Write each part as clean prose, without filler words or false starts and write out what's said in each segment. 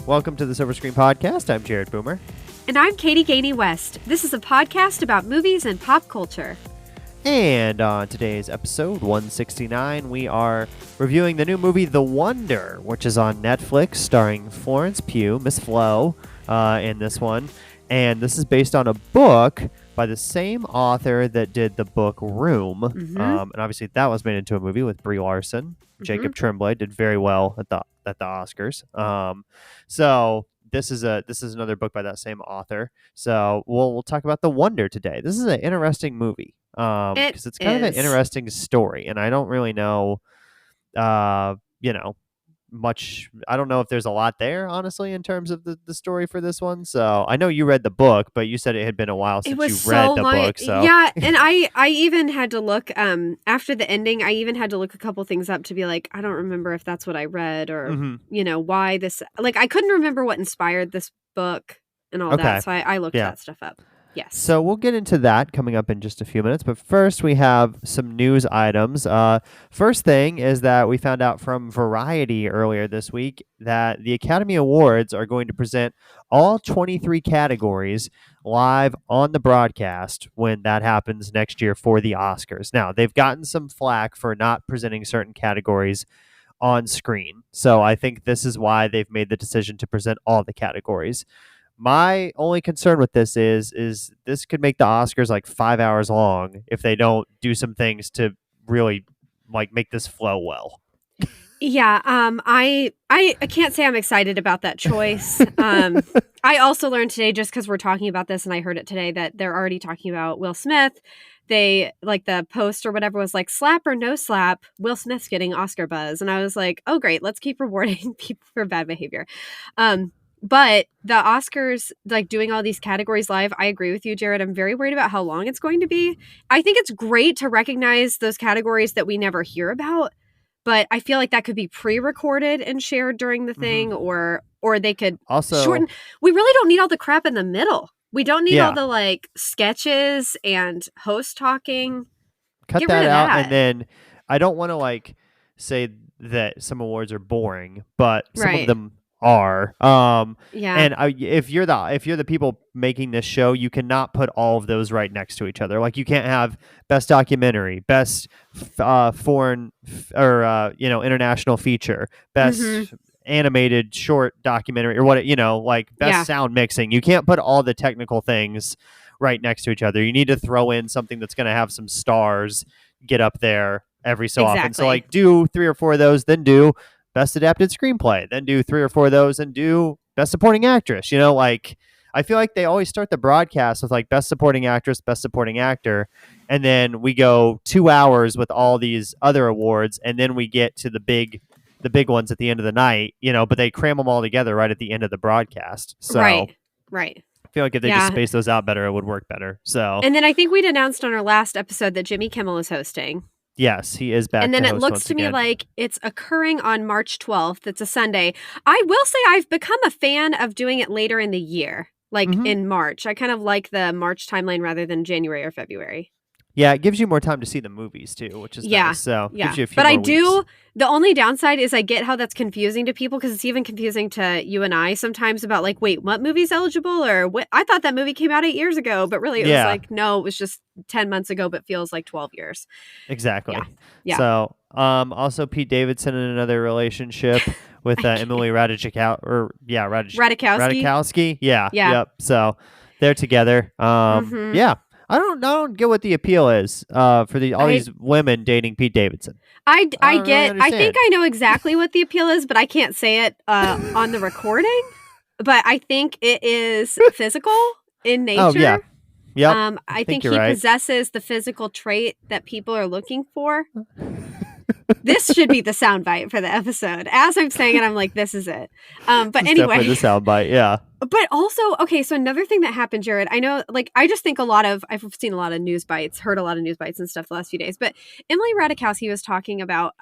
Welcome to the Silver Screen Podcast. I'm Jared Boomer. And I'm Katie Gainey West. This is a podcast about movies and pop culture. And on today's episode 169, we are reviewing the new movie The Wonder, which is on Netflix, starring Florence Pugh, Miss Flo, in this one. And this is based on a book by the same author that did the book Room. And obviously that was made into a movie with Brie Larson. Jacob Tremblay did very well at the Oscars. So this is another book by that same author. So we'll talk about The Wonder today. This is an interesting movie because it's kind of an interesting story, and I don't really know, much. I don't know if there's a lot there, honestly, in terms of the story for this one. So I know you read the book, but you said it had been a while since you read the book. So yeah, and I even had to look after the ending. I even had to look a couple things up to be like, I don't remember if that's what I read or why this. Like, I couldn't remember what inspired this book and all that. So I looked that stuff up. Yes. So we'll get into that coming up in just a few minutes. But first, we have some news items. First thing is that we found out from Variety earlier this week that the Academy Awards are going to present all 23 categories live on the broadcast when that happens next year for the Oscars. Now, they've gotten some flack for not presenting certain categories on screen. So I think this is why they've made the decision to present all the categories. My only concern with this is this could make the Oscars like 5 hours long if they don't do some things to really like make this flow well. Yeah, I can't say I'm excited about that choice. I also learned today, just because we're talking about this and I heard it today, that they're already talking about Will Smith. They, like, the post or whatever was like, slap or no slap, Will Smith's getting Oscar buzz. And I was like, oh, great, let's keep rewarding people for bad behavior. But the Oscars, like, doing all these categories live, I agree with you, Jared. I'm very worried about how long it's going to be. I think it's great to recognize those categories that we never hear about, but I feel like that could be pre-recorded and shared during the thing, or they could also shorten. We really don't need all the crap in the middle. We don't need all the, like, sketches and host talking. Cut that out, and then I don't want to, like, say that some awards are boring, but some of them are. And if you're the people making this show, you cannot put all of those right next to each other. Like, you can't have best documentary, best foreign or international feature, best animated short documentary, or what, like best sound mixing. You can't put all the technical things right next to each other. You need to throw in something that's going to have some stars get up there every so often. So, like, do 3 or 4 of those, then do best adapted screenplay, then do 3 or 4 of those, and do best supporting actress. Like, I feel like they always start the broadcast with like best supporting actress, best supporting actor, and then we go 2 hours with all these other awards, and then we get to the big ones at the end of the night, but they cram them all together right at the end of the broadcast. So right. I feel like if they just space those out better, it would work better. So, and then I think we'd announced on our last episode that Jimmy Kimmel is hosting. Yes, he is back. And then it looks to me like it's occurring on March 12th. It's a Sunday. I will say I've become a fan of doing it later in the year, like in March. I kind of like the March timeline rather than January or February. Yeah, it gives you more time to see the movies too, which is nice. So gives you a few more weeks. The only downside is I get how that's confusing to people, because it's even confusing to you and I sometimes about like, wait, what movie's eligible? Or what? I thought that movie came out 8 years ago, but really it was like, no, it was just 10 months ago, but feels like 12 years. Exactly. Yeah. So also Pete Davidson in another relationship with Emily Ratajkowski. Yeah. Yep. So they're together. Yeah. I don't get what the appeal is for these women dating Pete Davidson. I think I know exactly what the appeal is, but I can't say it on the recording. But I think it is physical in nature. Oh yeah, yep. I think he possesses the physical trait that people are looking for. This should be the soundbite for the episode. As I'm saying it, I'm like, this is it. But anyway, definitely the soundbite, yeah. But also, okay, so another thing that happened, Jared, I know, like, I just think I've seen a lot of news bites, heard a lot of news bites and stuff the last few days. But Emily Ratajkowski was talking about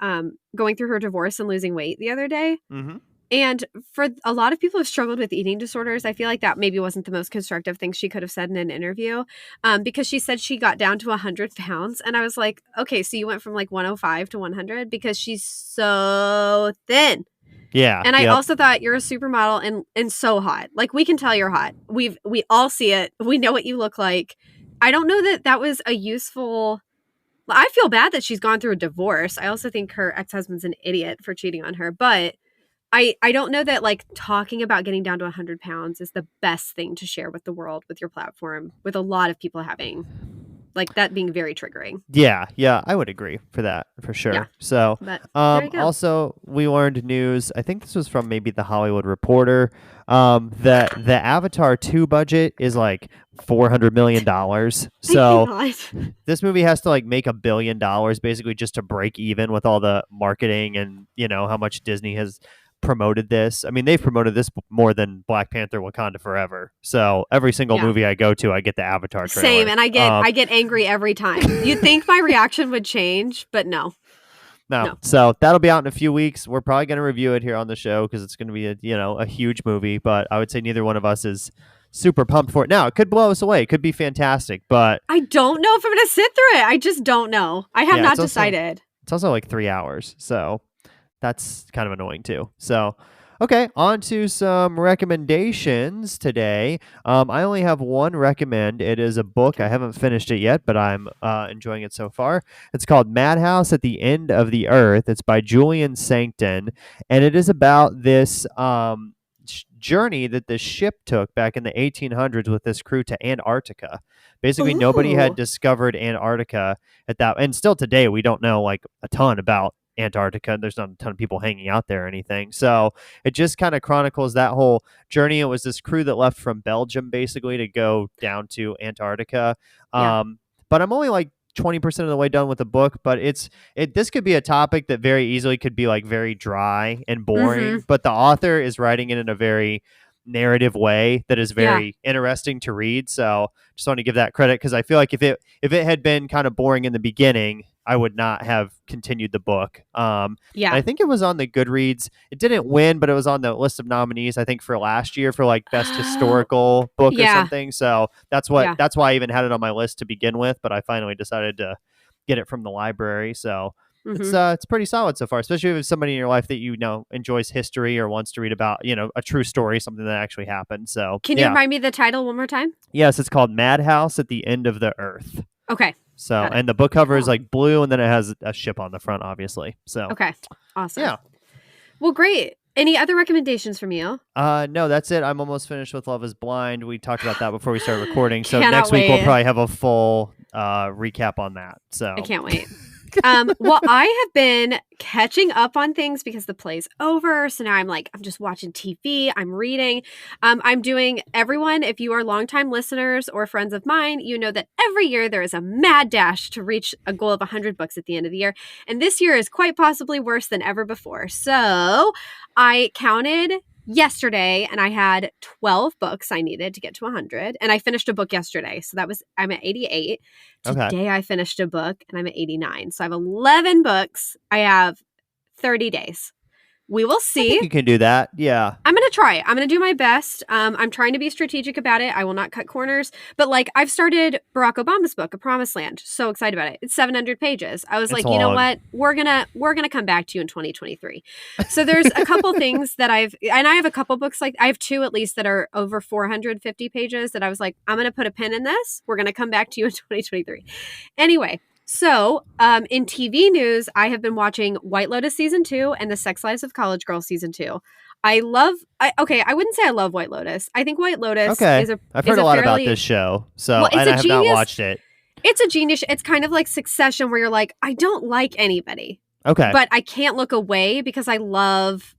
going through her divorce and losing weight the other day. And for a lot of people who have struggled with eating disorders, I feel like that maybe wasn't the most constructive thing she could have said in an interview, because she said she got down to 100 pounds. And I was like, okay, so you went from like 105 to 100 because she's so thin. Yeah. And I also thought you're a supermodel and so hot. Like, we can tell you're hot. We all see it. We know what you look like. I don't know that was a useful. I feel bad that she's gone through a divorce. I also think her ex-husband's an idiot for cheating on her. But I don't know that, like, talking about getting down to 100 pounds is the best thing to share with the world, with your platform, with a lot of people having, like, that being very triggering. Yeah, I would agree for that, for sure. Yeah, so, but there you go. Also, we learned news, I think this was from maybe the Hollywood Reporter, that the Avatar 2 budget is like $400 million. So this movie has to like make $1 billion basically just to break even with all the marketing and, how much Disney has promoted this. I mean, they've promoted this more than Black Panther Wakanda Forever. So every single movie I go to, I get the Avatar trailer. Same, and I get angry every time. You'd think my reaction would change, but no. So that'll be out in a few weeks. We're probably going to review it here on the show because it's going to be a huge movie, but I would say neither one of us is super pumped for it. Now, it could blow us away. It could be fantastic, but I don't know if I'm going to sit through it. I just don't know. I have not decided. It's also like 3 hours, so that's kind of annoying too. So, okay, on to some recommendations today. I only have one recommend. It is a book. I haven't finished it yet, but I'm enjoying it so far. It's called Madhouse at the End of the Earth. It's by Julian Sancton, and it is about this journey that the ship took back in the 1800s with this crew to Antarctica. Basically, nobody had discovered Antarctica at that, and still today we don't know like a ton about Antarctica. There's not a ton of people hanging out there or anything. So it just kind of chronicles that whole journey. It was this crew that left from Belgium basically to go down to Antarctica. But I'm only like 20% of the way done with the book, but this could be a topic that very easily could be like very dry and boring, but the author is writing it in a very narrative way that is very interesting to read. So just want to give that credit because I feel like if it had been kind of boring in the beginning, I would not have continued the book. I think it was on the Goodreads. It didn't win, but it was on the list of nominees, I think, for last year for like best historical book or something. So that's why I even had it on my list to begin with. But I finally decided to get it from the library. So it's pretty solid so far, especially if it's somebody in your life that enjoys history or wants to read about a true story, something that actually happened. So can you remind me the title one more time? Yes, it's called Madhouse at the End of the Earth. Okay. So, and the book cover is like blue, and then it has a ship on the front, obviously. So, okay, awesome. Yeah. Well, great. Any other recommendations from you? No, that's it. I'm almost finished with Love Is Blind. We talked about that before we started recording. So next week we'll probably have a full recap on that. So I can't wait. Well, I have been catching up on things because the play's over. So now I'm just watching TV. I'm reading. I'm doing everyone. If you are longtime listeners or friends of mine, you know that every year there is a mad dash to reach a goal of 100 books at the end of the year. And this year is quite possibly worse than ever before. So I counted yesterday and I had 12 books I needed to get to 100, and I finished a book yesterday. So I'm at 88. Today I finished a book and I'm at 89. So I have 11 books. I have 30 days. We will see. I think you can do that. Yeah. I'm going to try. I'm going to do my best. I'm trying to be strategic about it. I will not cut corners. But I've started Barack Obama's book, A Promised Land. So excited about it. It's 700 pages. I was you know what? We're going to come back to you in 2023. So there's a couple things that I have a couple books I have two at least that are over 450 pages that I was I'm going to put a pin in this. We're going to come back to you in 2023. Anyway. So, in TV news, I have been watching White Lotus Season 2 and The Sex Lives of College Girls Season 2. I wouldn't say I love White Lotus. I think White Lotus is a I've heard a lot about this show, so I have not watched it. It's a genius. It's kind of like Succession where you're I don't like anybody. Okay. But I can't look away because I love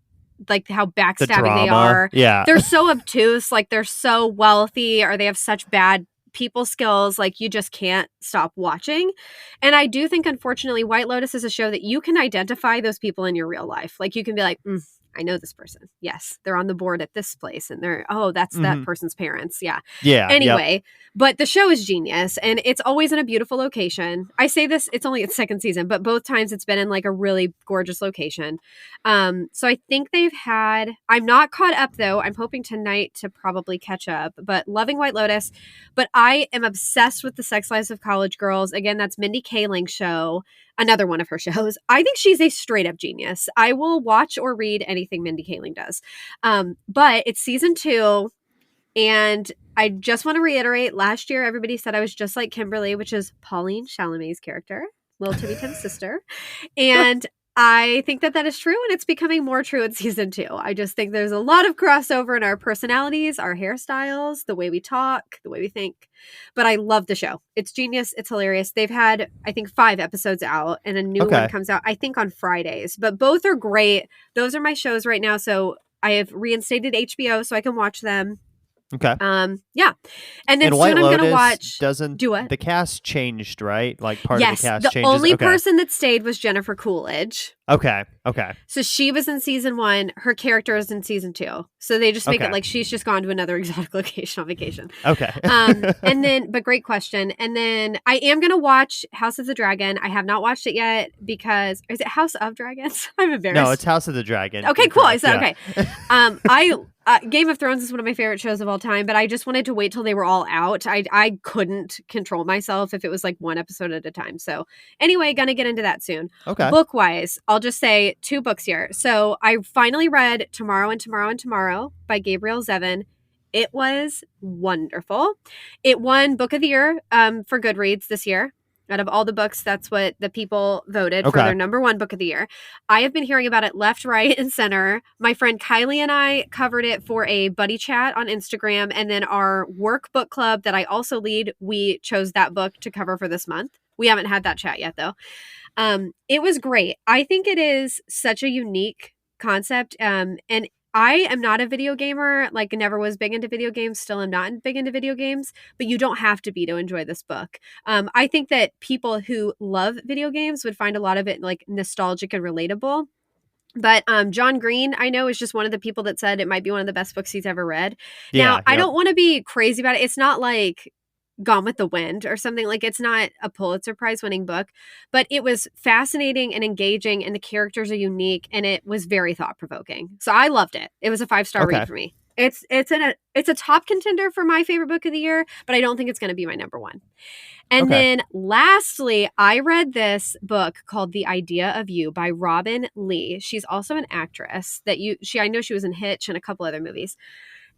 how backstabbing they are. Yeah. They're so obtuse, they're so wealthy or they have such bad people skills, you just can't stop watching. And I do think, unfortunately, White Lotus is a show that you can identify those people in your real life. You can be I know this person. Yes, they're on the board at this place and that's that person's parents. Yeah. Yeah. Anyway, but the show is genius and it's always in a beautiful location. I say this, it's only its second season, but both times it's been in a really gorgeous location. So I think I'm not caught up though. I'm hoping tonight to probably catch up, but loving White Lotus. But I am obsessed with The Sex Lives of College Girls. Again, that's Mindy Kaling's show. another one of her shows. I think she's a straight up genius. I will watch or read anything Mindy Kaling does. But it's season 2. And I just want to reiterate, last year, everybody said I was just like Kimberly, which is Pauline Chalamet's character, Little Timmy Tim's sister. And I think that is true, and it's becoming more true in season 2. I just think there's a lot of crossover in our personalities, our hairstyles, the way we talk, the way we think. But I love the show. It's genius. It's hilarious. They've had, I think, 5 episodes out, and a new one comes out, I think, on Fridays. But both are great. Those are my shows right now. So I have reinstated HBO so I can watch them. Okay. Yeah. And then White soon Lotus, I'm going to watch. Do it. The cast changed, right? Like part yes, of the cast the changes. only person that stayed was Jennifer Coolidge. Okay. So she was in season 1. Her character is in season 2. So they just make it like she's just gone to another exotic location on vacation. Okay. And then, but great question. And then I am going to watch House of the Dragon. I have not watched it yet because, is it House of Dragons? I'm embarrassed. No, it's House of the Dragon. Okay, cool. I said, okay. Game of Thrones is one of my favorite shows of all time, but I just wanted to wait till they were all out. I couldn't control myself if it was like one episode at a time. So anyway, gonna get into that soon. Okay. Book-wise, I'll just say 2 books here. So I finally read Tomorrow and Tomorrow and Tomorrow by Gabrielle Zevin. It was wonderful. It won Book of the Year for Goodreads this year. Out of all the books, that's what the people voted for their number 1 book of the year. I have been hearing about it left, right, and center. My friend Kylie and I covered it for a buddy chat on Instagram. And then our work book club that I also lead, we chose that book to cover for this month. We haven't had that chat yet, though. It was great. I think it is such a unique concept. And I am not a video gamer, like never was big into video games, still am not big into video games, but you don't have to be to enjoy this book. I think that people who love video games would find a lot of it like nostalgic and relatable. But John Green, I know, is just one of the people that said it might be one of the best books he's ever read. Now, I don't want to be crazy about it. It's not like Gone with the Wind or something. Like, it's not a Pulitzer Prize winning book, but it was fascinating and engaging, and the characters are unique, and it was very thought provoking. So I loved it. It was a 5-star read for me. It's a top contender for my favorite book of the year, but I don't think it's going to be my number 1. And then lastly, I read this book called The Idea of You by Robin Lee. She's also an actress I know she was in Hitch and a couple other movies.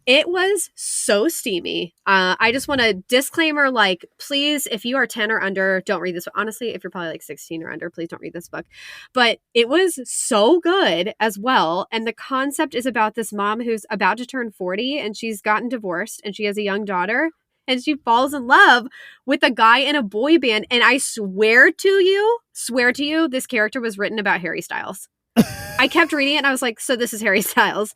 It was so steamy. I just want a disclaimer, like, please, if you are 10 or under, don't read this. Honestly, if you're probably like 16 or under, please don't read this book. But it was so good as well. And the concept is about this mom who's about to turn 40 and she's gotten divorced and she has a young daughter and she falls in love with a guy in a boy band. And I swear to you, this character was written about Harry Styles. I kept reading it and I was like, so this is Harry Styles.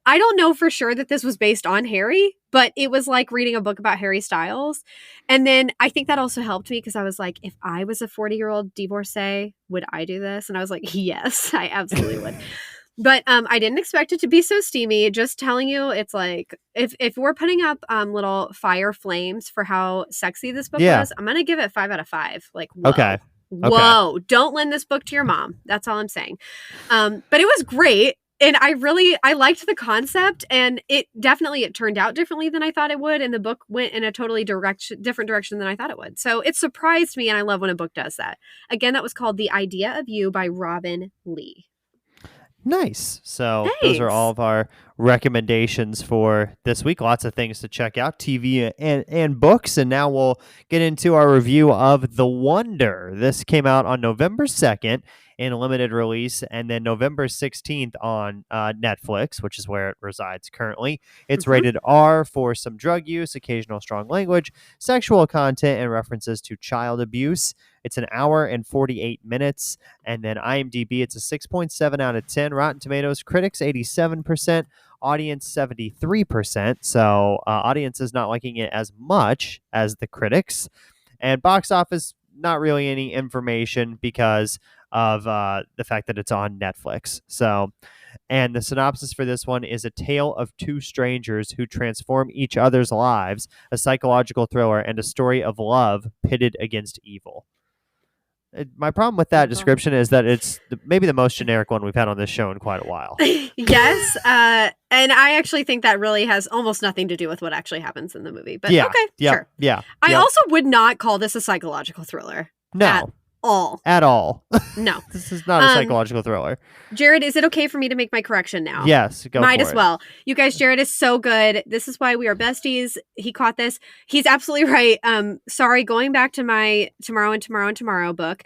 I don't know for sure that this was based on Harry, but it was like reading a book about Harry Styles. And then I think that also helped me because I was like, if I was a 40-year-old divorcee, would I do this? And I was like, yes, I absolutely would. But I didn't expect it to be so steamy. Just telling you, it's like, if we're putting up little fire flames for how sexy this book was, I'm going to give it 5 out of 5. Like, whoa. Okay. Whoa. Don't lend this book to your mom. That's all I'm saying. But it was great. And I liked the concept, and it turned out differently than I thought it would. And the book went in a totally different direction than I thought it would. So it surprised me, and I love when a book does that. Again, that was called The Idea of You by Robin Lee. Nice. So those are all of our recommendations for this week. Lots of things to check out, TV and books. And now we'll get into our review of The Wonder. This came out on November 2nd in a limited release, and then November 16th on Netflix, which is where it resides currently. It's rated R for some drug use, occasional strong language, sexual content, and references to child abuse. It's an hour and 48 minutes. And then IMDb, it's a 6.7 out of 10. Rotten Tomatoes, critics 87%, audience 73%. So audience is not liking it as much as the critics. And box office, not really any information because of the fact that it's on Netflix. So, and the synopsis for this one is a tale of two strangers who transform each other's lives, a psychological thriller, and a story of love pitted against evil. My problem with that description is that it's maybe the most generic one we've had on this show in quite a while. Yes. And I actually think that really has almost nothing to do with what actually happens in the movie. But okay, sure. Yeah. I also would not call this a psychological thriller. No. all. At all. No. This is not a psychological thriller. Jared, is it okay for me to make my correction now? Yes, go Might for as well. You guys, Jared is so good. This is why we are besties. He caught this. He's absolutely right. Sorry, going back to my Tomorrow book.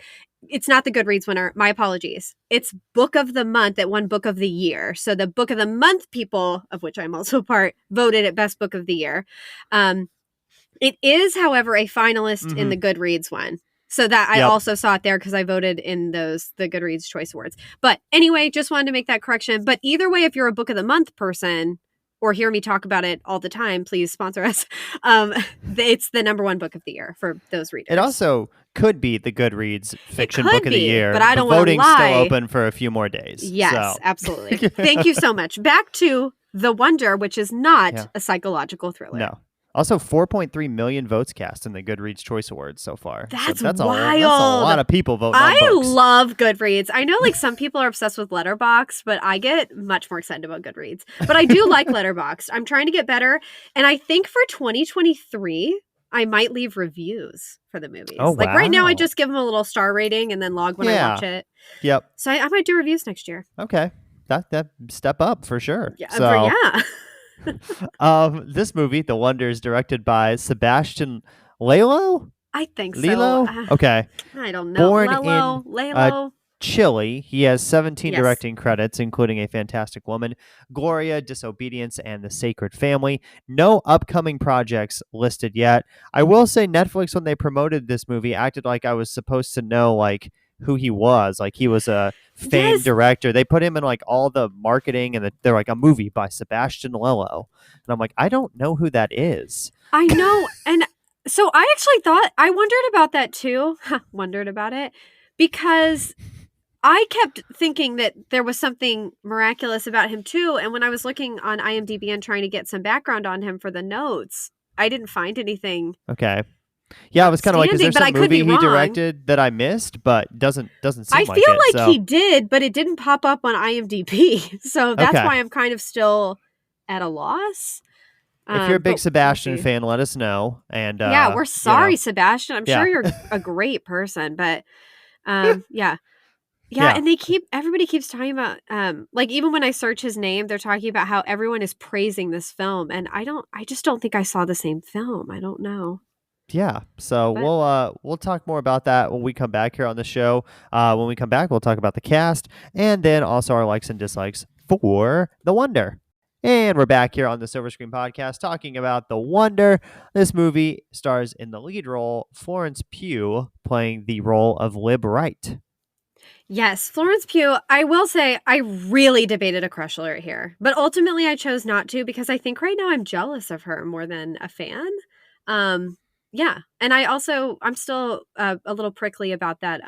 It's not the Goodreads winner. My apologies. It's Book of the Month that won Book of the Year. So the Book of the Month people, of which I'm also part, voted it Best Book of the Year. It is, however, a finalist in the Goodreads one. So that I also saw it there because I voted in the Goodreads Choice Awards. But anyway, just wanted to make that correction. But either way, if you're a Book of the Month person or hear me talk about it all the time, please sponsor us. It's the #1 book of the year for those readers. It also could be the Goodreads Fiction Book of the Year. But I don't want to lie. Voting's still open for a few more days. Yes, absolutely. Thank you so much. Back to The Wonder, which is not a psychological thriller. No. Also, 4.3 million votes cast in the Goodreads Choice Awards so far. That's wild. That's a lot of people voting on books. I love Goodreads. I know like some people are obsessed with Letterboxd, but I get much more excited about Goodreads. But I do like Letterboxd. I'm trying to get better. And I think for 2023, I might leave reviews for the movies. Oh, like right now, I just give them a little star rating and then log when I watch it. Yep. So I might do reviews next year. Okay. That step up for sure. Yeah. So, this movie, The Wonder, is directed by Sebastián Lelio? I think so. Lelio? Okay. I don't know. Born Lelio. Chile. He has 17 directing credits, including A Fantastic Woman, Gloria, Disobedience, and The Sacred Family. No upcoming projects listed yet. I will say Netflix, when they promoted this movie, acted like I was supposed to know like who he was. Like he was a famed director. They put him in like all the marketing and they're like a movie by Sebastián Lelio. And I'm like, I don't know who that is. I know. And so I actually I wondered about that too. Wondered about it because I kept thinking that there was something miraculous about him too. And when I was looking on IMDb and trying to get some background on him for the notes, I didn't find anything. Okay. Yeah, I was kind of like, is there some movie he directed that I missed, but doesn't seem like it. I feel like he did, but it didn't pop up on IMDb. So that's why I'm kind of still at a loss. If you're a big Sebastian fan, let us know. And yeah, we're sorry, Sebastian. I'm sure you're a great person, but yeah, and everybody keeps talking about like even when I search his name, they're talking about how everyone is praising this film, and I just don't think I saw the same film. I don't know. Yeah, so we'll talk more about that when we come back here on the show. When we come back, we'll talk about the cast and then also our likes and dislikes for The Wonder. And we're back here on the Silver Screen Podcast talking about The Wonder. This movie stars in the lead role Florence Pugh playing the role of Lib Wright. Yes, Florence Pugh. I will say I really debated a crush alert here, but ultimately I chose not to because I think right now I'm jealous of her more than a fan. Yeah. And I'm still a little prickly about that,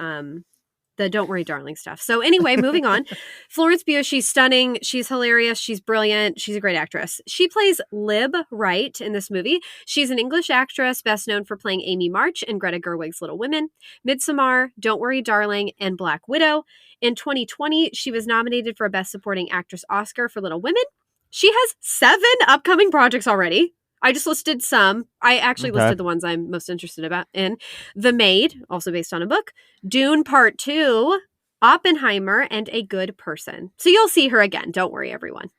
the Don't Worry Darling stuff. So anyway, moving on. Florence Pugh, she's stunning. She's hilarious. She's brilliant. She's a great actress. She plays Lib Wright in this movie. She's an English actress best known for playing Amy March in Greta Gerwig's Little Women, Midsommar, Don't Worry Darling, and Black Widow. In 2020, she was nominated for a Best Supporting Actress Oscar for Little Women. She has 7 upcoming projects already. I just listed some. I actually listed the ones I'm most interested in. The Maid, also based on a book. Dune Part 2, Oppenheimer, and A Good Person. So you'll see her again. Don't worry, everyone.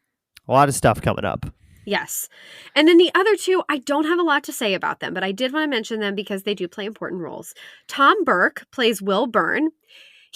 A lot of stuff coming up. Yes. And then the other 2, I don't have a lot to say about them, but I did want to mention them because they do play important roles. Tom Burke plays Will Byrne.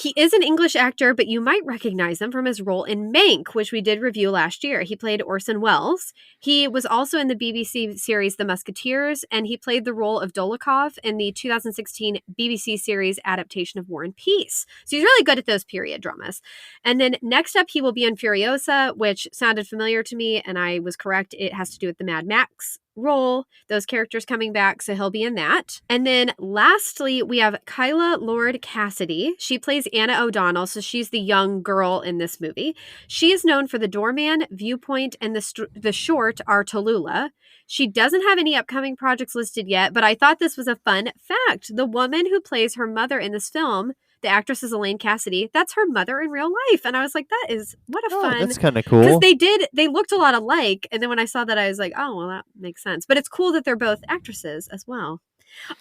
He is an English actor, but you might recognize him from his role in Mank, which we did review last year. He played Orson Welles. He was also in the BBC series The Musketeers, and he played the role of Dolokhov in the 2016 BBC series adaptation of War and Peace. So he's really good at those period dramas. And then next up, he will be in Furiosa, which sounded familiar to me, and I was correct. It has to do with the Mad Max role, those characters coming back, so he'll be in that. And then lastly, we have Kyla Lord Cassidy. She plays Anna O'Donnell, so she's the young girl in this movie. She is known for The Doorman, Viewpoint, and the short Our Tallulah. She doesn't have any upcoming projects listed yet, but I thought this was a fun fact. The woman who plays her mother in this film, the actress is Elaine Cassidy. That's her mother in real life. And I was like, what a fun. That's kind of cool. Because they looked a lot alike. And then when I saw that, I was like, oh, well, that makes sense. But it's cool that they're both actresses as well.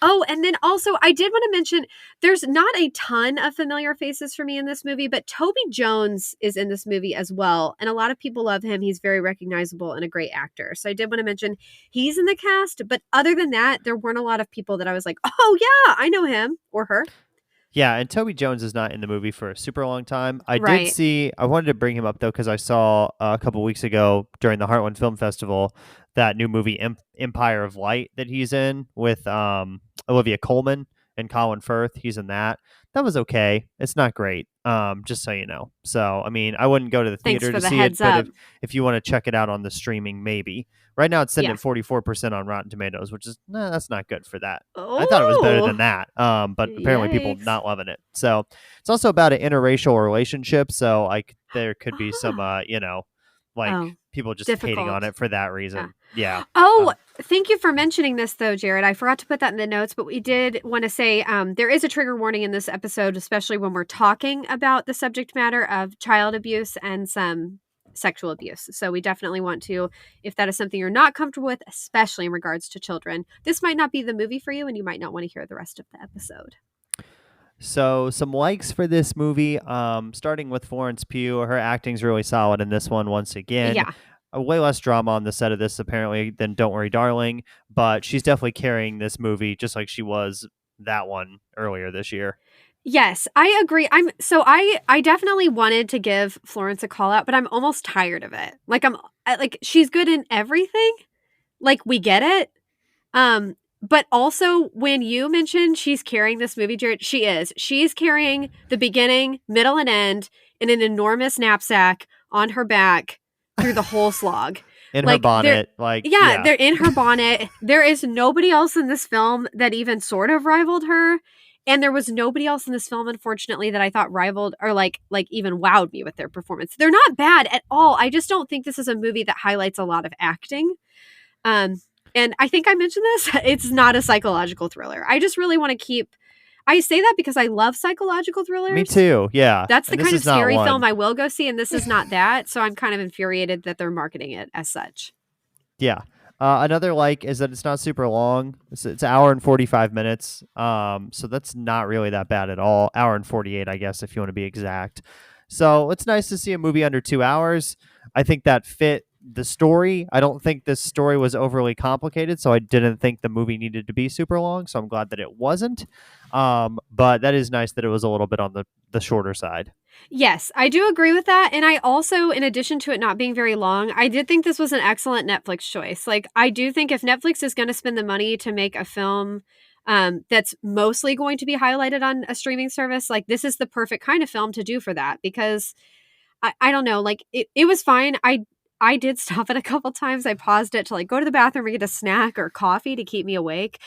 Oh, and then also I did want to mention there's not a ton of familiar faces for me in this movie, but Toby Jones is in this movie as well. And a lot of people love him. He's very recognizable and a great actor. So I did want to mention he's in the cast. But other than that, there weren't a lot of people that I was like, oh, yeah, I know him or her. Yeah, and Toby Jones is not in the movie for a super long time. I Right. wanted to bring him up, though, because I saw a couple weeks ago during the Heartland Film Festival that new movie Empire of Light that he's in with Olivia Colman and Colin Firth. He's in that. That was okay. It's not great, just so you know. So, I mean, I wouldn't go to the Thanks theater for to the see it, heads but up. if you want to check it out on the streaming, maybe. Right now, it's sitting Yeah. at 44% on Rotten Tomatoes, which is, that's not good for that. Oh, I thought it was better than that, but apparently people yikes. not loving it. So it's also about an interracial relationship. So like there could be some, people just hating on difficult. it for that reason. Yeah. Oh, thank you for mentioning this, though, Jared. I forgot to put that in the notes, but we did want to say there is a trigger warning in this episode, especially when we're talking about the subject matter of child abuse and some sexual abuse. So we definitely want to, if that is something you're not comfortable with, especially in regards to children, this might not be the movie for you and you might not want to hear the rest of the episode. So some likes for this movie, starting with Florence Pugh. Her acting's really solid in this one once again. Yeah. Way less drama on the set of this apparently than Don't Worry Darling, but she's definitely carrying this movie just like she was that one earlier this year. Yes, I agree. I definitely wanted to give Florence a call out, but I'm almost tired of it. Like she's good in everything. Like we get it. But also when you mentioned she's carrying this movie, Jared, she is. She's carrying the beginning, middle, and end in an enormous knapsack on her back through the whole slog. In her bonnet, yeah, they're in her bonnet. There is nobody else in this film that even sort of rivaled her. And there was nobody else in this film, unfortunately, that I thought rivaled or like even wowed me with their performance. They're not bad at all. I just don't think this is a movie that highlights a lot of acting. And I think I mentioned this. It's not a psychological thriller. I just really want to keep. I say that because I love psychological thrillers. Me too. Yeah. That's the kind of scary film I will go see, and this is not that. So I'm kind of infuriated that they're marketing it as such. Yeah. Another is that it's not super long. It's an hour and 45 minutes. So that's not really that bad at all. Hour and 48, I guess, if you want to be exact. So it's nice to see a movie under 2 hours. I think that fit the story. I don't think this story was overly complicated, so I didn't think the movie needed to be super long. So I'm glad that it wasn't. But that is nice that it was a little bit on the shorter side. Yes, I do agree with that. And I also, in addition to it not being very long, I did think this was an excellent Netflix choice. Like, I do think if Netflix is going to spend the money to make a film that's mostly going to be highlighted on a streaming service, like, this is the perfect kind of film to do for that. Because, I don't know, like, it was fine. I did stop it a couple times. I paused it to, like, go to the bathroom or get a snack or coffee to keep me awake.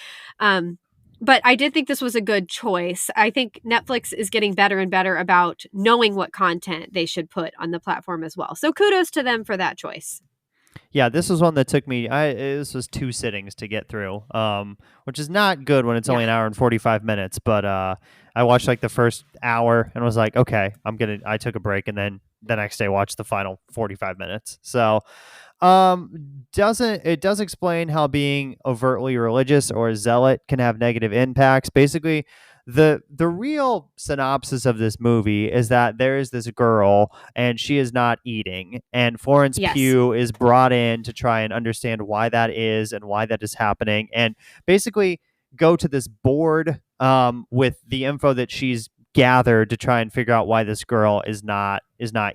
But I did think this was a good choice. I think Netflix is getting better and better about knowing what content they should put on the platform as well. So kudos to them for that choice. Yeah, this was one that took me. This was 2 sittings to get through, which is not good when it's only an hour and 45 minutes. But I watched like the first hour and was like, okay, I took a break, and then the next day watched the final 45 minutes. So does explain how being overtly religious or a zealot can have negative impacts. Basically, the real synopsis of this movie is that there is this girl and she is not eating, and Florence Pugh is brought in to try and understand why that is and why that is happening, and basically go to this board with the info that she's gathered to try and figure out why this girl is not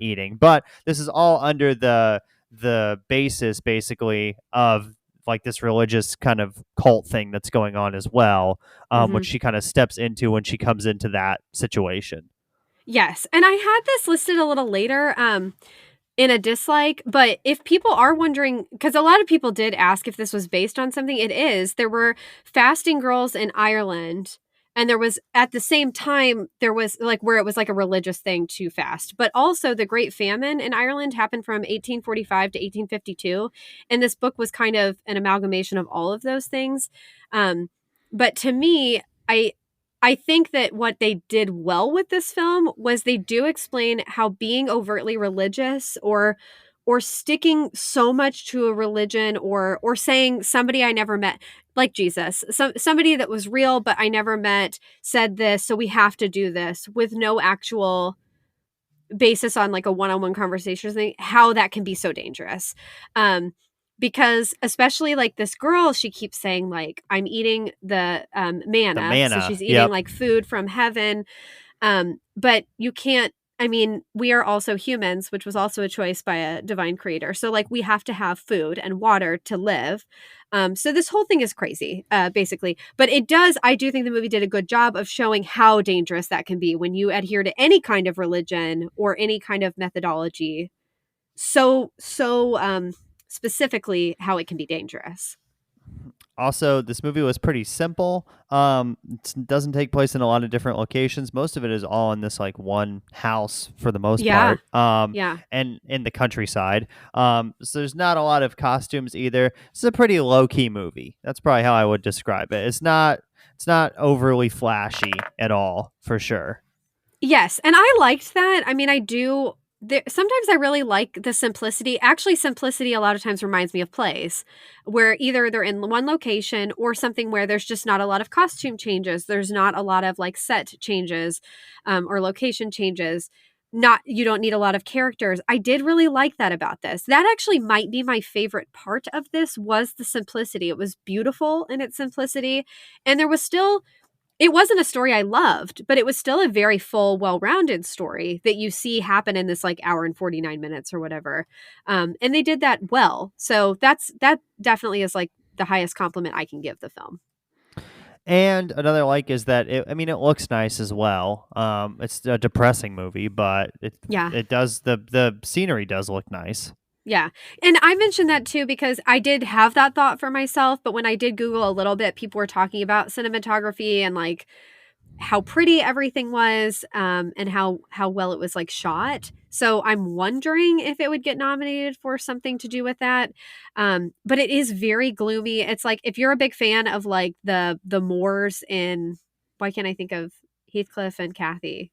eating. But this is all under the basis basically of like this religious kind of cult thing that's going on as well, which she kind of steps into when she comes into that situation. Yes. And I had this listed a little later in a dislike, but if people are wondering, because a lot of people did ask if this was based on something, it is. There were fasting girls in Ireland, and there was, at the same time, there was like where it was like a religious thing to fast. But also the Great Famine in Ireland happened from 1845 to 1852. And this book was kind of an amalgamation of all of those things. But to me, I think that what they did well with this film was they do explain how being overtly religious or sticking so much to a religion, or saying somebody I never met, like Jesus, somebody that was real but I never met, said this, so we have to do this, with no actual basis on like a one-on-one conversation thing, how that can be so dangerous. Because especially like this girl, she keeps saying like, I'm eating the manna. So she's eating like food from heaven. But you can't, I mean, we are also humans, which was also a choice by a divine creator. So like we have to have food and water to live. So this whole thing is crazy, basically. But I do think the movie did a good job of showing how dangerous that can be when you adhere to any kind of religion or any kind of methodology. So specifically how it can be dangerous. Also, this movie was pretty simple. It doesn't take place in a lot of different locations. Most of it is all in this like one house for the most part. And in the countryside. So there's not a lot of costumes either. It's a pretty low key movie. That's probably how I would describe it. It's not overly flashy at all, for sure. Yes, and I liked that. I mean, I do. Sometimes I really like the simplicity. Actually, simplicity a lot of times reminds me of plays where either they're in one location or something where there's just not a lot of costume changes. There's not a lot of like set changes or location changes. You don't need a lot of characters. I did really like that about this. That actually might be my favorite part of this, was the simplicity. It was beautiful in its simplicity. And there was still... It wasn't a story I loved, but it was still a very full, well-rounded story that you see happen in this like hour and 49 minutes or whatever. And they did that well. So that definitely is like the highest compliment I can give the film. And another like is that it looks nice as well. It's a depressing movie, but it does, the scenery does look nice. Yeah. And I mentioned that too because I did have that thought for myself, but when I did Google a little bit, people were talking about cinematography and like how pretty everything was, and how well it was like shot. So I'm wondering if it would get nominated for something to do with that. But it is very gloomy. It's like if you're a big fan of like the moors in, why can't I think of Heathcliff and Kathy?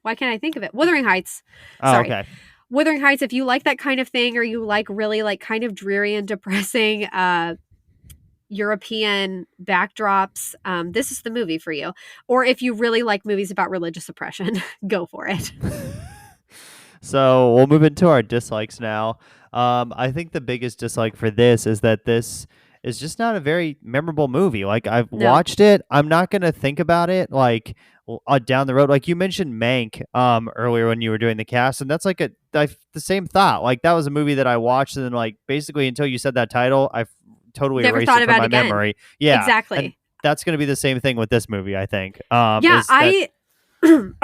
Why can't I think of it? Wuthering Heights. Sorry. Oh, okay. Wuthering Heights, if you like that kind of thing, or you like really like kind of dreary and depressing European backdrops, this is the movie for you. Or if you really like movies about religious oppression, go for it. So we'll move into our dislikes now. I think the biggest dislike for this is that this is just not a very memorable movie. Like I've watched it, I'm not gonna think about it like down the road. Like you mentioned Mank earlier when you were doing the cast, and that's like the same thought. Like that was a movie that I watched, and then like basically until you said that title, I've totally erased it from my memory. Yeah, exactly. And that's gonna be the same thing with this movie, I think. Oh,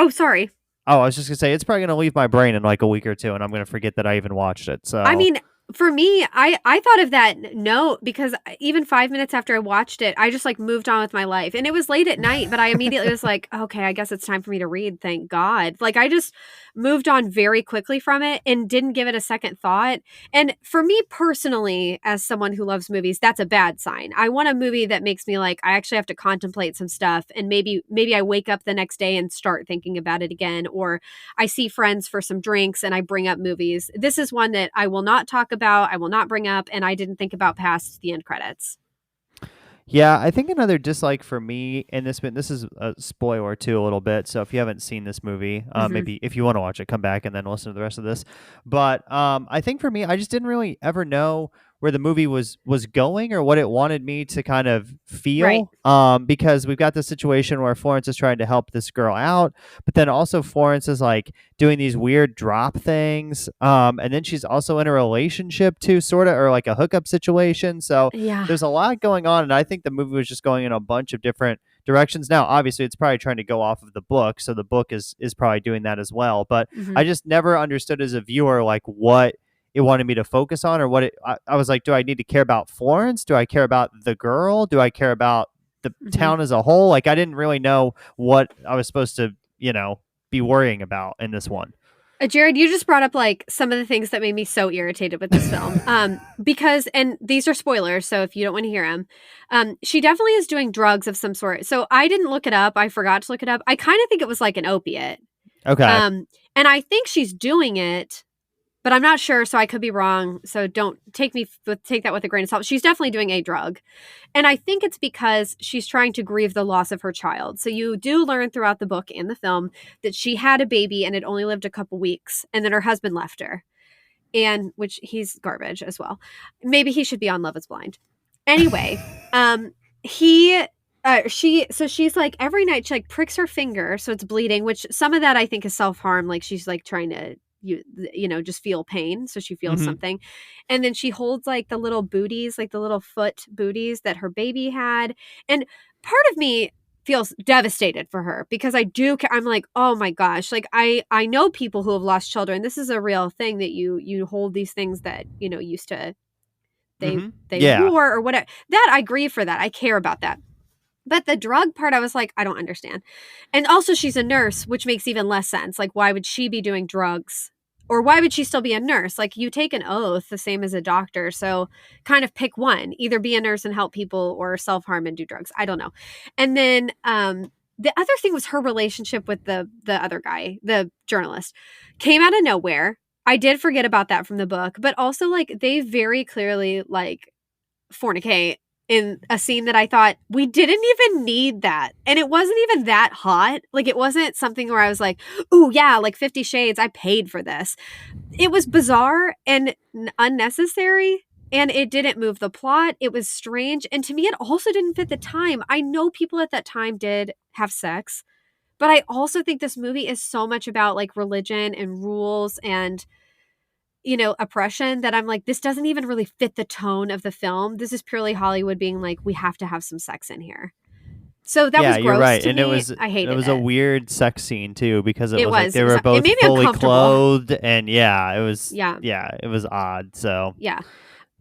sorry. Oh, I was just gonna say it's probably gonna leave my brain in like a week or two, and I'm gonna forget that I even watched it. So I mean, for me, I thought of that note because even 5 minutes after I watched it, I just like moved on with my life. And it was late at night, but I immediately was like, okay, I guess it's time for me to read. Thank God. Like I just moved on very quickly from it and didn't give it a second thought. And for me personally, as someone who loves movies, that's a bad sign. I want a movie that makes me like, I actually have to contemplate some stuff. And maybe I wake up the next day and start thinking about it again. Or I see friends for some drinks and I bring up movies. This is one that I will not talk about, I will not bring up, and I didn't think about past the end credits. Yeah, I think another dislike for me in this is a spoiler too a little bit. So if you haven't seen this movie, maybe if you want to watch it, come back and then listen to the rest of this. But I think for me, I just didn't really ever know where the movie was going or what it wanted me to kind of feel. Right. Because we've got this situation where Florence is trying to help this girl out, but then also Florence is like doing these weird drop things. And then she's also in a relationship too, sort of, or like a hookup situation. So there's a lot going on. And I think the movie was just going in a bunch of different directions. Now, obviously, it's probably trying to go off of the book. So the book is probably doing that as well. But I just never understood as a viewer, like what it wanted me to focus on, or what I was like, do I need to care about Florence? Do I care about the girl? Do I care about the town as a whole? Like I didn't really know what I was supposed to, be worrying about in this one. Jared, you just brought up like some of the things that made me so irritated with this film. Because, and these are spoilers, so if you don't want to hear them, she definitely is doing drugs of some sort. So I didn't look it up. I forgot to look it up. I kind of think it was like an opiate. Okay. And I think she's doing it but I'm not sure, so I could be wrong. So don't take that with a grain of salt. She's definitely doing a drug. And I think it's because she's trying to grieve the loss of her child. So you do learn throughout the book and the film that she had a baby and it only lived a couple weeks, and then her husband left her. And which he's garbage as well. Maybe he should be on Love is Blind. Anyway, she's like every night she like pricks her finger so it's bleeding, which some of that I think is self-harm, like she's like trying to just feel pain, so she feels something. And then she holds like the little booties, like the little foot booties that her baby had, and part of me feels devastated for her because I'm like, oh my gosh, like I know people who have lost children. This is a real thing that you hold these things that used to they wore or whatever. That I grieve for that. I care about that. But the drug part, I was like, I don't understand. And also she's a nurse, which makes even less sense. Like, why would she be doing drugs? Or why would she still be a nurse? Like, you take an oath the same as a doctor. So kind of pick one. Either be a nurse and help people or self-harm and do drugs. I don't know. And then the other thing was her relationship with the other guy, the journalist. Came out of nowhere. I did forget about that from the book. But also, like, they very clearly, like, fornicate in a scene that I thought we didn't even need that. And it wasn't even that hot. Like, it wasn't something where I was like, ooh, yeah, like 50 Shades, I paid for this. It was bizarre and unnecessary, and it didn't move the plot. It was strange. And to me, it also didn't fit the time. I know people at that time did have sex, but I also think this movie is so much about like religion and rules and oppression that I'm like, this doesn't even really fit the tone of the film. This is purely Hollywood being like, we have to have some sex in here. So that was gross. You're right. To and me. I hated it. It was a weird sex scene too, because it was like they were both fully clothed, and it was it was odd. So yeah.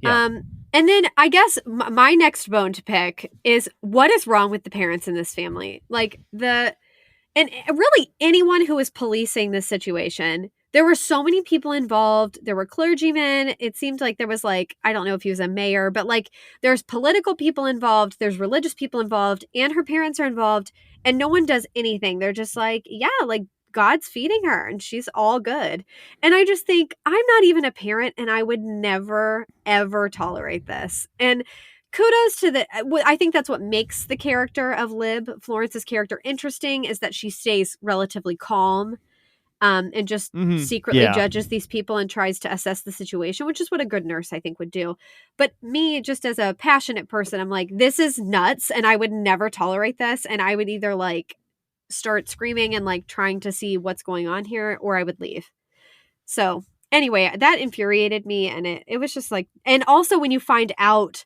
And then I guess my next bone to pick is what is wrong with the parents in this family? Like and really anyone who is policing this situation. There were so many people involved. There were clergymen. It seemed like there was like, I don't know if he was a mayor, but like there's political people involved. There's religious people involved, and her parents are involved, and no one does anything. They're just like, yeah, like God's feeding her and she's all good. And I just think I'm not even a parent and I would never, ever tolerate this. And kudos to I think that's what makes the character of Lib, Florence's character, interesting, is that she stays relatively calm. And just secretly judges these people and tries to assess the situation, which is what a good nurse, I think, would do. But me, just as a passionate person, I'm like, this is nuts, and I would never tolerate this. And I would either like start screaming and like trying to see what's going on here, or I would leave. So anyway, that infuriated me, and it was just like, and also when you find out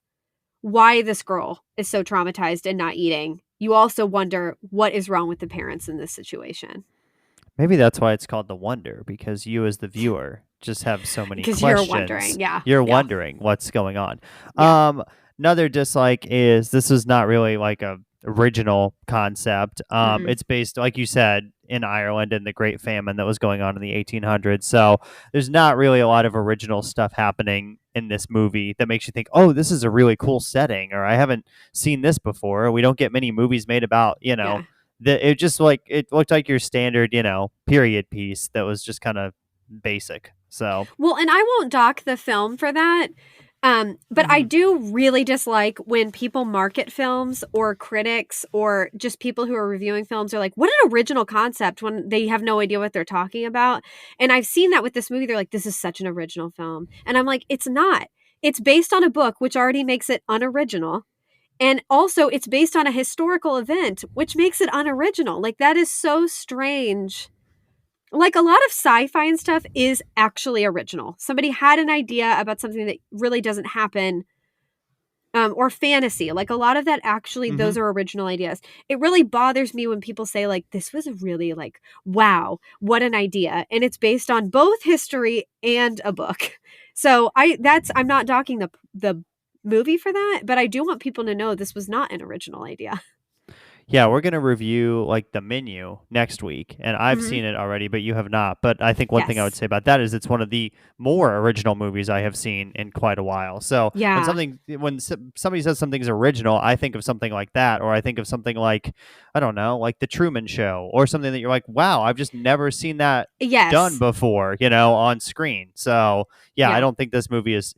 why this girl is so traumatized and not eating, you also wonder what is wrong with the parents in this situation. Maybe that's why it's called The Wonder, because you as the viewer just have so many questions. Because you're wondering, You're wondering what's going on. Yeah. Another dislike is this is not really like a original concept. It's based, like you said, in Ireland and the Great Famine that was going on in the 1800s. So there's not really a lot of original stuff happening in this movie that makes you think, oh, this is a really cool setting, or I haven't seen this before. We don't get many movies made about, it just like it looked like your standard, period piece that was just kind of basic. So well, and I won't dock the film for that. But I do really dislike when people market films, or critics, or just people who are reviewing films are like, what an original concept, when they have no idea what they're talking about. And I've seen that with this movie. They're like, this is such an original film. And I'm like, it's not. It's based on a book, which already makes it unoriginal. And also, it's based on a historical event, which makes it unoriginal. Like, that is so strange. Like, a lot of sci-fi and stuff is actually original. Somebody had an idea about something that really doesn't happen. Or fantasy. Like, a lot of that actually, those are original ideas. It really bothers me when people say, like, this was really, like, wow, what an idea. And it's based on both history and a book. So I'm not docking the movie for that, but I do want people to know this was not an original idea. Yeah, we're going to review like the menu next week, and I've seen it already, but you have not. But I think one thing I would say about that is it's one of the more original movies I have seen in quite a while. So when somebody says something's original, I think of something like that, or I think of something like I don't know, like The Truman Show or something that you're like, wow, I've just never seen that done Yes. before, on screen. So yeah, I Yeah. don't think this movie is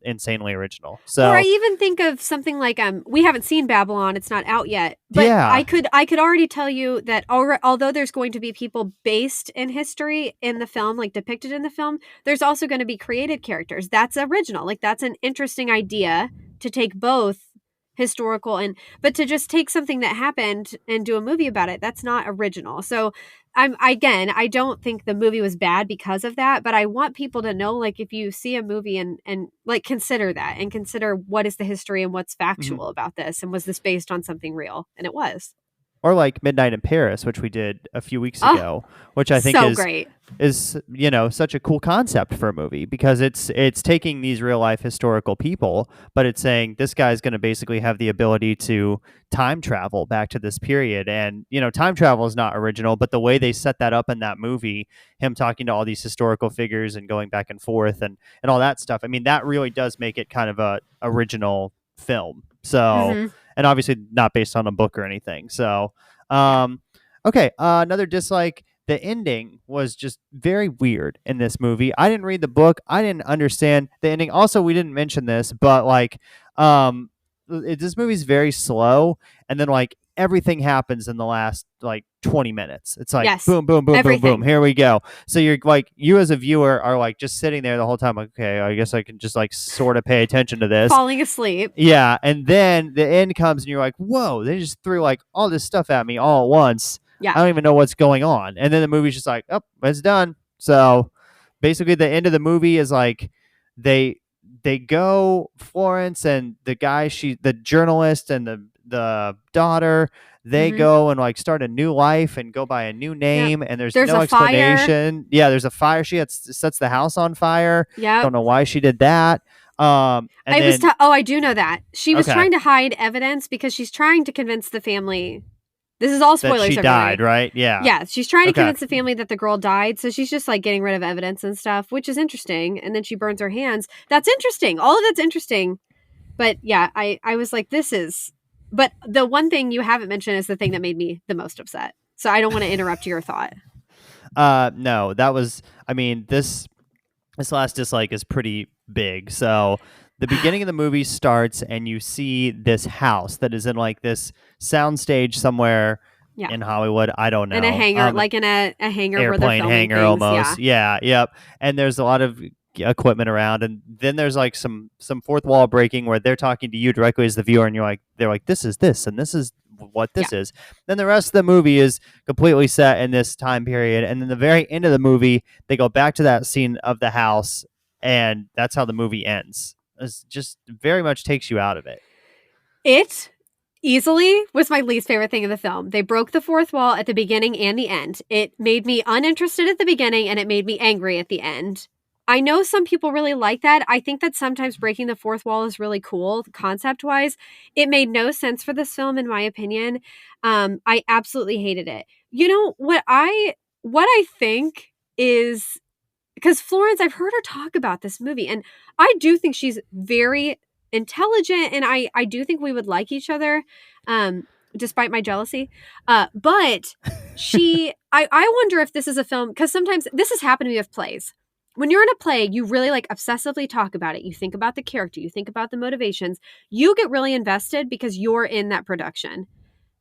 insanely original. Or I So even think of something like we haven't seen Babylon, it's not out yet. But yeah. I could already tell you that although there's going to be people based in history in the film, like depicted in the film, there's also going to be created characters. That's original. Like that's an interesting idea to take both historical but to just take something that happened and do a movie about it, that's not original. So I don't think the movie was bad because of that, but I want people to know, like, if you see a movie and like consider that and consider what is the history and what's Mhm. factual about this, and was this based on something real? And it was. Or like Midnight in Paris, which we did a few weeks Oh, ago, which I think so great. is such a cool concept for a movie, because it's taking these real life historical people, but it's saying this guy's going to basically have the ability to time travel back to this period. And time travel is not original, but the way they set that up in that movie, him talking to all these historical figures and going back and forth and all that stuff, I mean, that really does make it kind of a original film. So Mm-hmm. and obviously not based on a book or anything. So Yeah. okay, another dislike. The ending was just very weird in this movie. I didn't read the book. I didn't understand the ending. Also, we didn't mention this, but like, this movie's very slow, and then like everything happens in the last like 20 minutes. It's like Yes. boom, boom, boom, Everything. boom, boom. Here we go. So you're like, you as a viewer are like just sitting there the whole time. Like, okay, I guess I can just like sort of pay attention to this. Falling asleep. Yeah, and then the end comes, and you're like, whoa! They just threw like all this stuff at me all at once. Yeah. I don't even know what's going on. And then the movie's just like, oh, it's done. So basically, the end of the movie is like they go, Florence and the guy, the journalist and the daughter, they Mm-hmm. go and like start a new life and go by a new name. Yep. And there's no explanation. Fire. Yeah, there's a fire. She sets the house on fire. Yeah. Don't know why she did that. I do know that. She was trying to hide evidence because she's trying to convince the family. This is all spoilers. That she died, right? Yeah. Yeah, she's trying to convince the family that the girl died. So she's just like getting rid of evidence and stuff, which is interesting. And then she burns her hands. That's interesting. All of that's interesting. But yeah, I was like, this is. But the one thing you haven't mentioned is the thing that made me the most upset. So I don't want to interrupt your thought. No, that was. I mean, this last dislike is pretty big. So the beginning of the movie starts and you see this house that is in like this soundstage somewhere in Hollywood. I don't know. In a hangar, like in a hangar, airplane hangar things, almost. Yeah. Yep. And there's a lot of equipment around, and then there's like some fourth wall breaking where they're talking to you directly as the viewer, and they're like, this is this, and this is what this is. Then the rest of the movie is completely set in this time period, and then the very end of the movie they go back to that scene of the house, and that's how the movie ends. It just very much takes you out of it. It easily was my least favorite thing in the film. They broke the fourth wall at the beginning and the end. It made me uninterested at the beginning, and it made me angry at the end. I know some people really like that. I think that sometimes breaking the fourth wall is really cool, concept-wise. It made no sense for this film, in my opinion. I absolutely hated it. You know, what I think is... Because Florence, I've heard her talk about this movie, and I do think she's very intelligent, and I do think we would like each other, despite my jealousy. But I wonder if this is a film, because sometimes this has happened to me with plays. When you're in a play, you really like obsessively talk about it. You think about the character, you think about the motivations. You get really invested because you're in that production.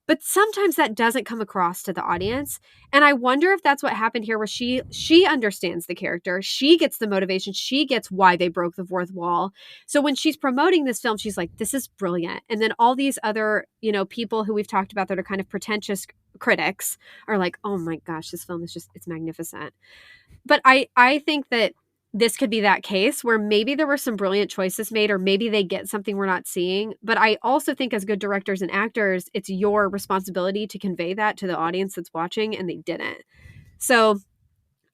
But sometimes that doesn't come across to the audience. And I wonder if that's what happened here, where she understands the character. She gets the motivation. She gets why they broke the fourth wall. So when she's promoting this film, she's like, this is brilliant. And then all these other, people who we've talked about that are kind of pretentious critics are like, oh my gosh, this film is it's magnificent. But I think that this could be that case where maybe there were some brilliant choices made, or maybe they get something we're not seeing. But I also think as good directors and actors, it's your responsibility to convey that to the audience that's watching, and they didn't. So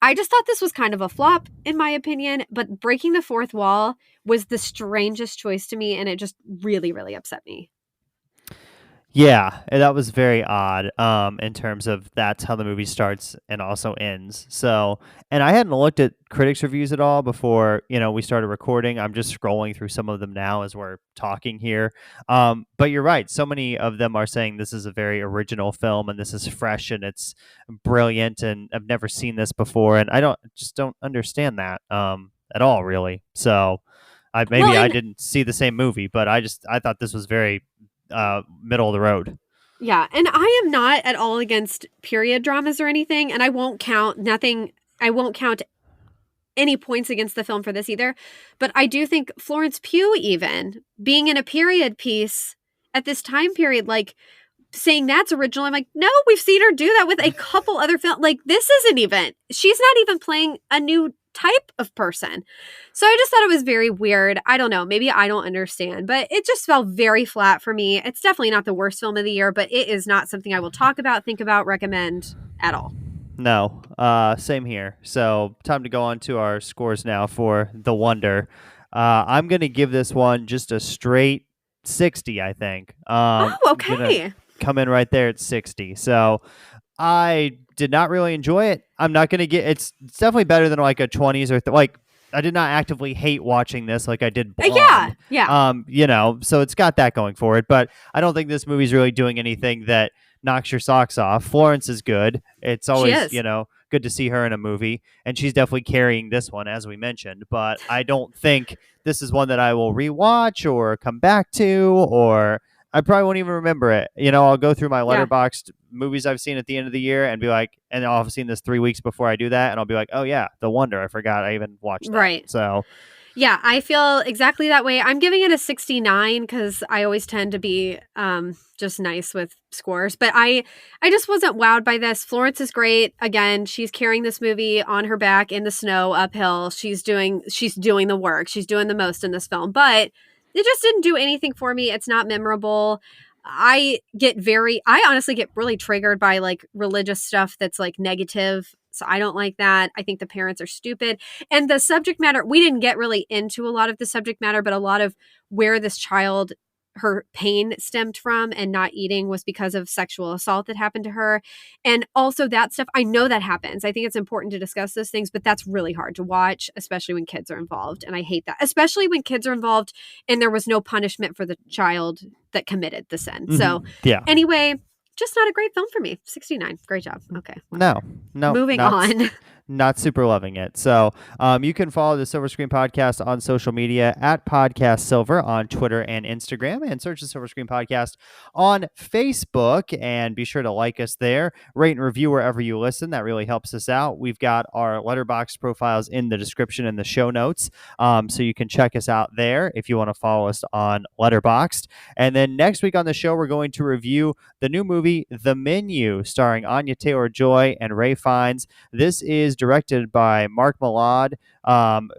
I just thought this was kind of a flop, in my opinion. But breaking the fourth wall was the strangest choice to me, and it just really, really upset me. Yeah, and that was very odd, in terms of that's how the movie starts and also ends. So, and I hadn't looked at critics' reviews at all before, we started recording. I'm just scrolling through some of them now as we're talking here. But you're right. So many of them are saying this is a very original film and this is fresh and it's brilliant and I've never seen this before. And I don't understand that, at all, really. So, I didn't see the same movie, but I thought this was very middle of the road. Yeah, and I am not at all against period dramas or anything, and I won't count any points against the film for this either. But I do think Florence Pugh, even being in a period piece at this time period, like saying that's original, I'm like, no, we've seen her do that with a couple other films. Like, this isn't even, she's not even playing a new type of person. So I just thought it was very weird. I don't know. Maybe I don't understand, but it just felt very flat for me. It's definitely not the worst film of the year, but it is not something I will talk about, think about, recommend at all. No, same here. So time to go on to our scores now for The Wonder. I'm going to give this one just a straight 60, I think. Okay. Come in right there at 60. So I did not really enjoy it. I'm not going to get, it's definitely better than like a 20s or I did not actively hate watching this like I did Blonde. Yeah. So it's got that going for it, but I don't think this movie's really doing anything that knocks your socks off. Florence is good. It's always, good to see her in a movie, and she's definitely carrying this one, as we mentioned, but I don't think this is one that I will rewatch or come back to, or I probably won't even remember it. I'll go through my Letterboxd movies I've seen at the end of the year and be like, and I'll have seen this 3 weeks before I do that, and I'll be like, oh yeah, The Wonder. I forgot I even watched that. Right. So yeah, I feel exactly that way. I'm giving it a 69 because I always tend to be just nice with scores. But I just wasn't wowed by this. Florence is great. Again, she's carrying this movie on her back in the snow uphill. She's doing the work. She's doing the most in this film. But it just didn't do anything for me. It's not memorable. I honestly get really triggered by like religious stuff that's like negative. So I don't like that. I think the parents are stupid. And the subject matter, we didn't get really into a lot of the subject matter, but a lot of where this child, her pain stemmed from and not eating was because of sexual assault that happened to her. And also that stuff, I know that happens. I think it's important to discuss those things, but that's really hard to watch, especially when kids are involved. And I hate that, especially when kids are involved and there was no punishment for the child that committed the sin. Mm-hmm. So anyway, just not a great film for me. 69. Great job. Okay. No. Moving on. Not super loving it. So you can follow the Silver Screen Podcast on social media at Podcast Silver on Twitter and Instagram, and search the Silver Screen Podcast on Facebook, and be sure to like us there. Rate and review wherever you listen. That really helps us out. We've got our Letterboxd profiles in the description and the show notes, so you can check us out there if you want to follow us on Letterboxd. And then next week on the show, we're going to review the new movie The Menu, starring Anya Taylor-Joy and Ralph Fiennes. This is directed by Mark Mylod,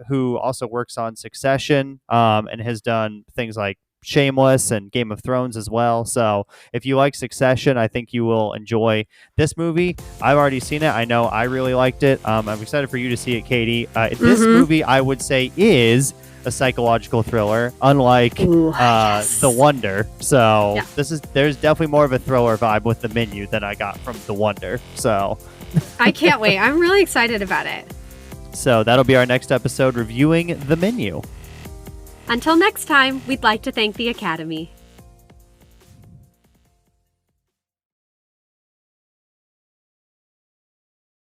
who also works on Succession, and has done things like Shameless and Game of Thrones as well. So if you like Succession, I think you will enjoy this movie. I've already seen it. I know I really liked it. I'm excited for you to see it, Katie. This movie, I would say, is a psychological thriller, unlike The Wonder. So there's definitely more of a thriller vibe with The Menu than I got from The Wonder. So I can't wait. I'm really excited about it. So that'll be our next episode, reviewing The Menu. Until next time, we'd like to thank the Academy.